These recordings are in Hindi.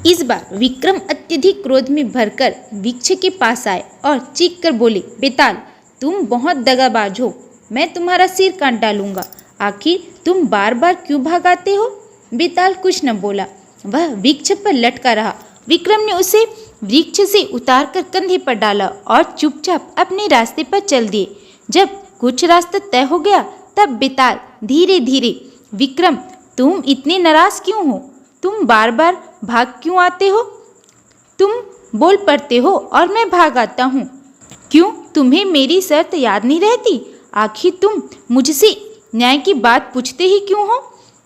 इस बार विक्रम अत्यधिक क्रोध में भरकर वृक्ष के पास आए और चीख कर बोले, बेताल, तुम बहुत दगाबाज हो, मैं तुम्हारा सिर काट डालूंगा। आखिर तुम बार बार क्यों भागाते हो? बेताल कुछ न बोला, वह वृक्ष पर लटका रहा। विक्रम ने उसे वृक्ष से उतारकर कंधे पर डाला और चुपचाप अपने रास्ते पर चल दिए। जब कुछ रास्ता तय हो गया तब बेताल धीरे धीरे, विक्रम, तुम इतने नाराज क्यों हो? तुम बार बार भाग क्यों आते हो? तुम बोल पड़ते हो और मैं भाग आता हूँ। क्यों तुम्हें मेरी शर्त याद नहीं रहती? आखिर तुम मुझसे न्याय की बात पूछते ही क्यों हो?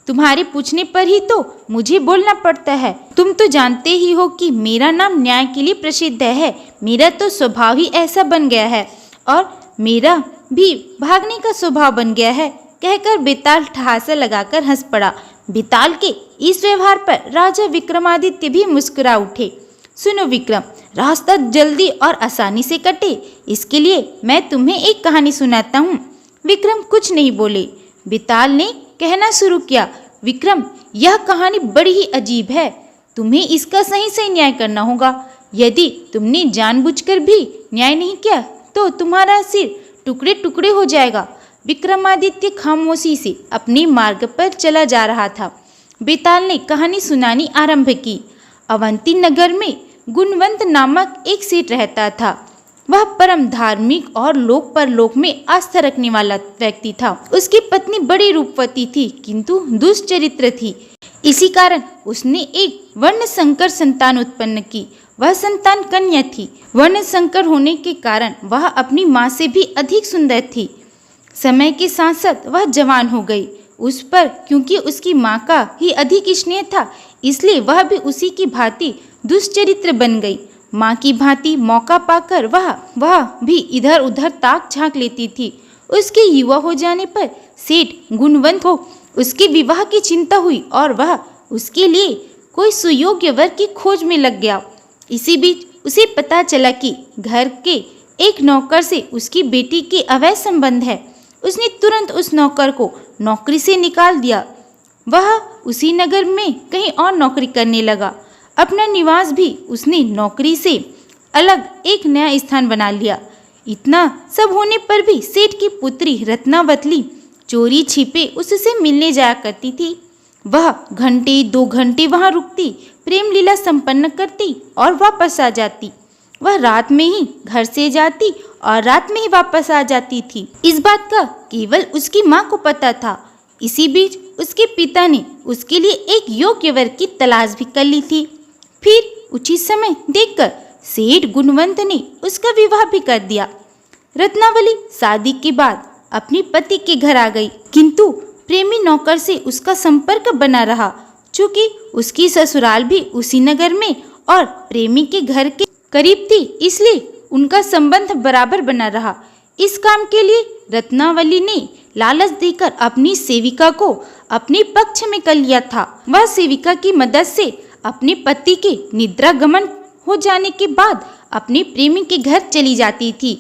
तुम्हारे पूछने पर ही तो मुझे बोलना पड़ता है। तुम तो जानते ही हो कि मेरा नाम न्याय के लिए प्रसिद्ध है। मेरा तो स्वभाव ही ऐसा बन गया है और मेरा भी भागने का स्वभाव बन गया है, कहकर बेताल ठहासा लगाकर हंस पड़ा। बेताल के इस व्यवहार पर राजा विक्रमादित्य भी मुस्कुरा उठे। सुनो विक्रम, रास्ता जल्दी और आसानी से कटे, इसके लिए मैं तुम्हें एक कहानी सुनाता हूँ। विक्रम कुछ नहीं बोले। बेताल ने कहना शुरू किया, विक्रम, यह कहानी बड़ी ही अजीब है। तुम्हें इसका सही सही न्याय करना होगा। यदि तुमने जानबूझकर भी न्याय नहीं किया तो तुम्हारा सिर टुकड़े टुकड़े हो जाएगा। विक्रमादित्य खामोशी से अपने मार्ग पर चला जा रहा था। बेताल ने कहानी सुनानी आरंभ की। अवंती नगर में गुणवंत नामक एक सेठ रहता था। वह परम धार्मिक और लोक परलोक में आस्था रखने वाला व्यक्ति था। उसकी पत्नी बड़ी रूपवती थी किंतु दुष्चरित्र थी। इसी कारण उसने एक वर्ण संकर संतान उत्पन्न की। वह संतान कन्या थी। वर्ण संकर होने के कारण वह अपनी माँ से भी अधिक सुंदर थी। समय के साथ साथ वह जवान हो गई। उस पर क्योंकि उसकी माँ का ही अधिक स्नेह था, इसलिए वह भी उसी की भांति दुष्चरित्र बन गई। माँ की भांति मौका पाकर वह भी इधर उधर ताक झांक लेती थी। उसके युवा हो जाने पर सेठ गुणवंत को उसके विवाह की चिंता हुई और वह उसके लिए कोई सुयोग्य वर की खोज में लग गया। इसी बीच उसे पता चला कि घर के एक नौकर से उसकी बेटी के अवैध संबंध है। उसने तुरंत उस नौकर को नौकरी से निकाल दिया। वह उसी नगर में कहीं और नौकरी करने लगा। अपना निवास भी उसने नौकरी से अलग एक नया स्थान बना लिया। इतना सब होने पर भी सेठ की पुत्री रत्नावली चोरी छिपे उससे मिलने जाया करती थी। वह घंटे 2 घंटे वहां रुकती, प्रेम लीला संपन्न करती और वापस आ जाती। वह रात में ही घर से जाती और रात में ही वापस आ जाती थी। इस बात का केवल उसकी माँ को पता था। इसी बीच उसके पिता ने उसके लिए एक योग्य वर की तलाश भी कर ली थी। फिर उचित समय देखकर सेठ गुणवंत ने उसका विवाह भी कर दिया। रत्नावली शादी के बाद अपने पति के घर आ गई, किंतु प्रेमी नौकर से उसका संपर्क बना रहा। चूंकि उसकी ससुराल भी उसी नगर में और प्रेमी के घर के करीब थी, इसलिए उनका संबंध बराबर बना रहा। इस काम के लिए रत्नावली ने लालच देकर अपनी सेविका को अपने पक्ष में कर लिया था। वह सेविका की मदद से अपने पति के निद्रा गमन हो जाने के बाद अपने प्रेमी के घर चली जाती थी।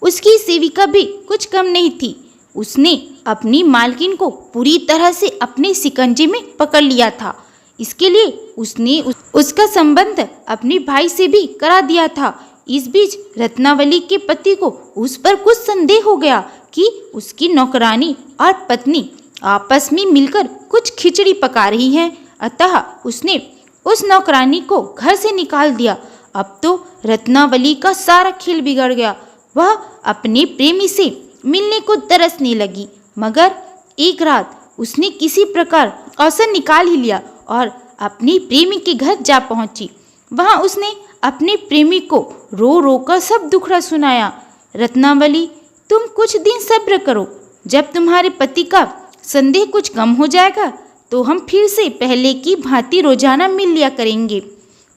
उसकी सेविका भी कुछ कम नहीं थी। उसने अपनी मालकिन को पूरी तरह से अपने शिकंजे में पकड़ लिया था। इसके लिए उसने उसका संबंध अपने भाई से भी करा दिया था। इस बीच रत्नावली के पति को उस पर कुछ संदेह हो गया कि उसकी नौकरानी और पत्नी आपस में मिलकर कुछ खिचड़ी पका रही हैं। अतः उसने उस नौकरानी को घर से निकाल दिया। अब तो रत्नावली का सारा खेल बिगड़ गया। वह अपने प्रेमी से मिलने को तरसने लगी, मगर एक रात उसने किसी प्रकार अवसर निकाल ही लिया और अपने प्रेमी के घर जा पहुंची। वहां उसने अपने प्रेमी को रो रो कर सब दुखड़ा सुनाया। रत्नावली, तुम कुछ दिन सब्र करो। जब तुम्हारे पति का संदेह कुछ कम हो जाएगा तो हम फिर से पहले की भांति रोजाना मिल लिया करेंगे।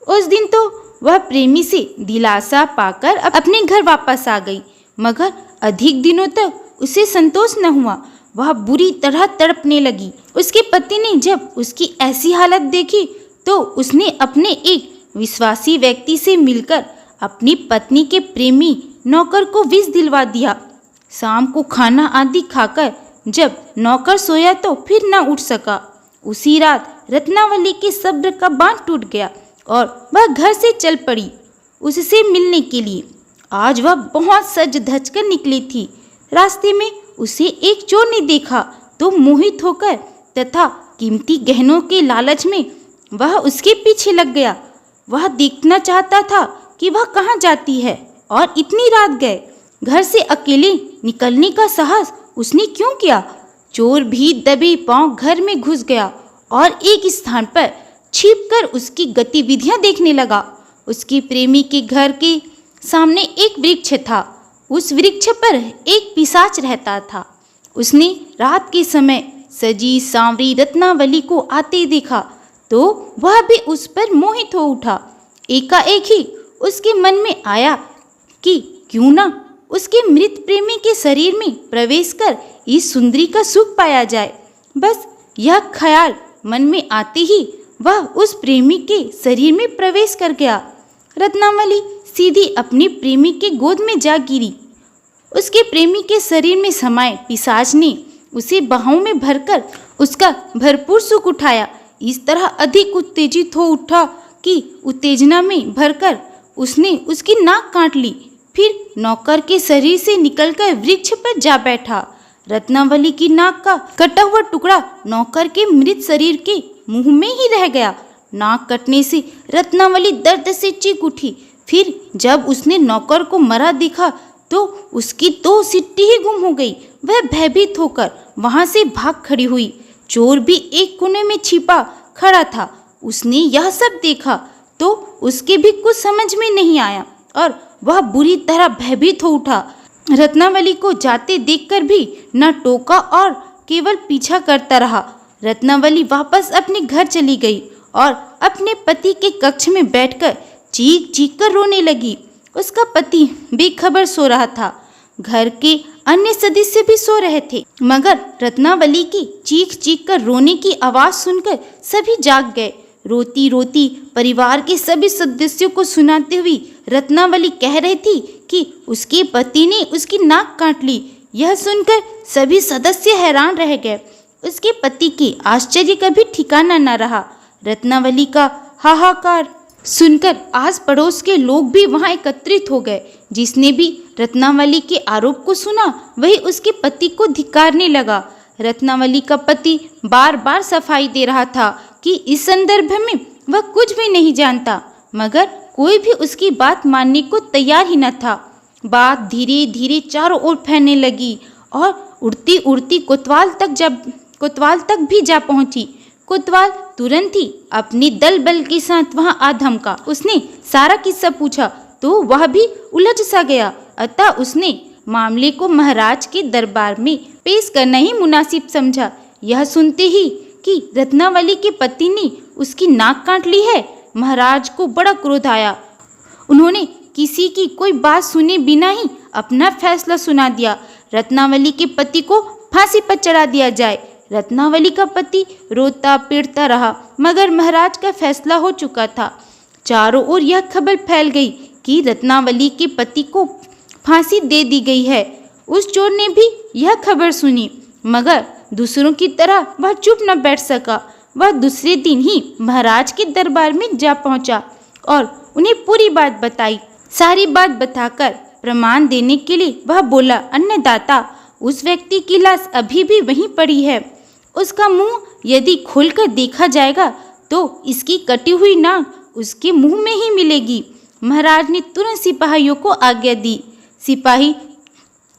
उस दिन तो वह प्रेमी से दिलासा पाकर अपने घर वापस आ गई, मगर अधिक दिनों तक उसे संतोष न हुआ। वह बुरी तरह तड़पने लगी। उसके पति ने जब उसकी ऐसी हालत देखी तो उसने अपने एक विश्वासी व्यक्ति से मिलकर अपनी पत्नी के प्रेमी नौकर को विष दिलवा दिया। शाम को खाना आदि खाकर जब नौकर सोया तो फिर न उठ सका। उसी रात रत्नावली के सब्र का बांध टूट गया और वह घर से चल पड़ी उससे मिलने के लिए। आज वह बहुत सज धज कर निकली थी। रास्ते में उसे एक चोर ने देखा तो मोहित होकर तथा कीमती गहनों के लालच में वह उसके पीछे लग गया। वह देखना चाहता था कि वह कहाँ जाती है और इतनी रात गए घर से अकेले निकलने का साहस उसने क्यों किया। चोर भी दबे पांव घर में घुस गया और एक स्थान पर छिपकर उसकी गतिविधियां देखने लगा। उसके प्रेमी के घर के सामने एक वृक्ष था। उस वृक्ष पर एक पिशाच रहता था। उसने रात के समय सजी सांवरी रत्नावली को आते देखा तो वह भी उस पर मोहित हो उठा। एकाएक ही उसके मन में आया कि क्यों ना उसके मृत प्रेमी के शरीर में प्रवेश कर इस सुंदरी का सुख पाया जाए। बस यह ख्याल मन में आते ही वह उस प्रेमी के शरीर में प्रवेश कर गया। रत्नावली सीधी अपने प्रेमी के गोद में जा गिरी। उसके प्रेमी के शरीर में समाये पिशाच ने उसे बाहों में भरकर उसका भरपूर सुख उठाया। इस तरह अधिक उत्तेजित हो उठा कि उत्तेजना में भरकर उसने उसकी नाक काट ली। फिर नौकर के शरीर से निकलकर वृक्ष पर जा बैठा। रत्नावली की नाक का कटा हुआ टुकड़ा नौकर के मृत शरीर के मुंह में ही रह गया। नाक कटने से रत्नावली दर्द से चीख उठी। फिर जब उसने नौकर को मरा देखा तो उसकी तो सिट्टी ही गुम हो गई। वह भयभीत होकर वहां से भाग खड़ी हुई। चोर भी एक कोने में छिपा खड़ा था। उसने यह सब देखा तो उसके भी कुछ समझ में नहीं आया और वह बुरी तरह भयभीत हो उठा। रत्नावली को जाते देखकर भी न टोका और केवल पीछा करता रहा। रत्नावली वापस अपने घर चली गई और अपने पति के कक्ष में बैठकर चीख चीख कर रोने लगी। उसका पति बेखबर सो रहा था। घर के अन्य सदस्य भी सो रहे थे, मगर रत्नावली की चीख चीख कर रोने की आवाज सुनकर सभी जाग गए। रोती रोती परिवार के सभी सदस्यों को सुनाते हुए रत्नावली कह रही थी कि उसके पति ने उसकी नाक काट ली। यह सुनकर सभी सदस्य हैरान रह गए। उसके पति के आश्चर्य का भी ठिकाना न रहा। रत्नावली का हाहाकार सुनकर आस पड़ोस के लोग भी वहां एकत्रित हो गए। जिसने भी रत्नावली के आरोप को सुना वही उसके पति को धिक्कारने लगा। रत्नावली का पति बार बार सफाई दे रहा था कि इस संदर्भ में वह कुछ भी नहीं जानता, मगर कोई भी उसकी बात मानने को तैयार ही न था। बात धीरे धीरे चारों ओर फैलने लगी और उड़ती उड़ती कोतवाल तक भी जा पहुंची। कोतवाल तुरंत ही अपने दल बल के साथ वहां आ धमका। उसने सारा किस्सा पूछा तो वह भी उलझ सा गया। अतः उसने मामले को महाराज के दरबार में पेश करना ही मुनासिब समझा। यह सुनते ही कि रत्नावली के पति ने उसकी नाक काट ली है, महाराज को बड़ा क्रोध आया। उन्होंने किसी की कोई बात सुने बिना ही अपना फैसला सुना दिया। रत्नावली के पति को फांसी पर चढ़ा दिया जाए। रत्नावली का पति रोता पीड़ता रहा, मगर महाराज का फैसला हो चुका था। चारों ओर यह खबर फैल गई कि रत्नावली के पति को फांसी दे दी गई है। उस चोर ने भी यह खबर सुनी, मगर दूसरों की तरह वह चुप न बैठ सका। वह दूसरे दिन ही महाराज के दरबार में जा पहुंचा और उन्हें पूरी बात बताई। सारी बात बताकर प्रमाण देने के लिए वह बोला, अन्नदाता, उस व्यक्ति की लाश अभी भी वहीं पड़ी है। उसका मुंह यदि खोलकर देखा जाएगा तो इसकी कटी हुई नाक उसके मुंह में ही मिलेगी। महाराज ने तुरंत सिपाहियों को आज्ञा दी। सिपाही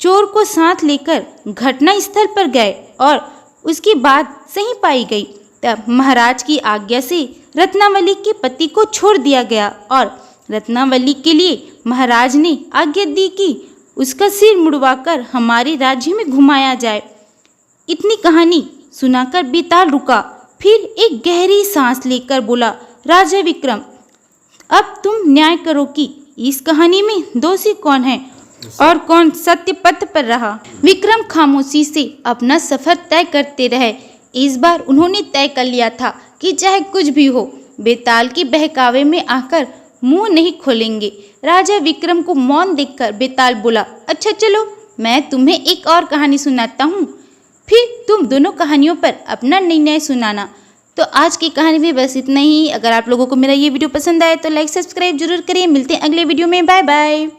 चोर को साथ लेकर घटना स्थल पर गए और उसकी बात सही पाई गई। तब महाराज की आज्ञा से रत्नावली के पति को छोड़ दिया गया और रत्नावली के लिए महाराज ने आज्ञा दी कि उसका सिर मुड़वाकर हमारे राज्य में घुमाया जाए। इतनी कहानी सुनाकर बेताल रुका। फिर एक गहरी सांस लेकर बोला, राजा विक्रम, अब तुम न्याय करो कि इस कहानी में दोषी कौन है और कौन सत्य पथ पर रहा। विक्रम खामोशी से अपना सफर तय करते रहे। इस बार उन्होंने तय कर लिया था कि चाहे कुछ भी हो, बेताल के बहकावे में आकर मुंह नहीं खोलेंगे। राजा विक्रम को मौन देखकर बेताल बोला, अच्छा चलो, मैं तुम्हें एक और कहानी सुनाता हूँ, फिर तुम दोनों कहानियों पर अपना निर्णय सुनाना। तो आज की कहानी में बस इतना ही। अगर आप लोगों को मेरा ये वीडियो पसंद आए तो लाइक सब्सक्राइब जरूर करिए। मिलते हैं अगले वीडियो में। Bye bye.